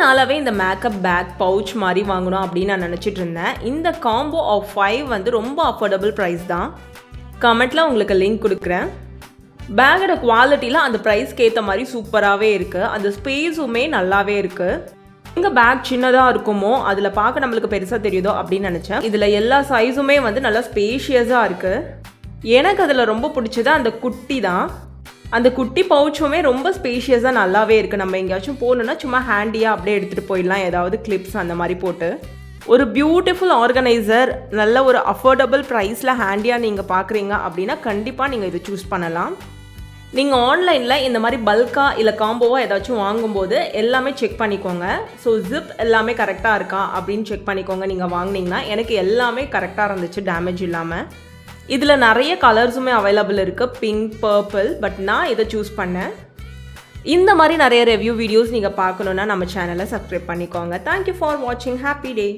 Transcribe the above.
நாளாவே இந்த makeup back pouch மாதிரி வாங்கணும் அப்படின்னு நான் நினச்சிட்டு இருந்தேன். இந்த காம்போ ஆஃப் 5 வந்து ரொம்ப அஃபோர்டபுள் ப்ரைஸ் தான். கமெண்ட்டில் உங்களுக்கு லிங்க் கொடுக்குறேன். பேக்கோட குவாலிட்டியில் அந்த ப்ரைஸ்க்கு ஏற்ற மாதிரி சூப்பராகவே இருக்குது. அந்த ஸ்பேஸுமே நல்லாவே இருக்குது. எங்கள் பேக் சின்னதாக இருக்குமோ அதில் பார்க்க நம்மளுக்கு பெருசாக தெரியுதோ அப்படின்னு நினச்சேன். இதில் எல்லா சைஸுமே வந்து நல்லா ஸ்பேஷியஸாக இருக்குது. எனக்கு அதில் ரொம்ப பிடிச்சது அந்த குட்டி தான். அந்த குட்டி பவுச்சுமே ரொம்ப ஸ்பேஷியஸாக நல்லாவே இருக்குது. நம்ம எங்கேயாச்சும் போகணுன்னா சும்மா ஹேண்டியாக அப்படியே எடுத்துகிட்டு போயிடலாம், ஏதாவது கிளிப்ஸ் அந்த மாதிரி போட்டு. ஒரு பியூட்டிஃபுல் ஆர்கனைசர் நல்ல ஒரு அஃபோர்டபுள் ப்ரைஸில் ஹேண்டியாக நீங்கள் பார்க்குறீங்க அப்படின்னா கண்டிப்பாக நீங்கள் இதை சூஸ் பண்ணலாம். நீங்கள் ஆன்லைனில் இந்த மாதிரி பல்காக இல்லை காம்போவாக ஏதாச்சும் வாங்கும்போது எல்லாமே செக் பண்ணிக்கோங்க. ஸோ ஜிப் எல்லாமே கரெக்டாக இருக்கா அப்படின்னு செக் பண்ணிக்கோங்க. நீங்கள் வாங்கினீங்கன்னா எனக்கு எல்லாமே கரெக்டாக இருந்துச்சு, டேமேஜ் இல்லாமல். இதில் நிறைய கலர்ஸுமே அவைலபிள் இருக்குது, பிங்க், பர்பிள். பட் நான் இதை சூஸ் பண்ணேன். இந்த மாதிரி நிறைய ரிவ்யூ வீடியோஸ் நீங்கள் பார்க்கணுன்னா நம்ம சேனலை சப்ஸ்கிரைப் பண்ணிக்கோங்க. தேங்க்யூ ஃபார் வாட்சிங். Happy day.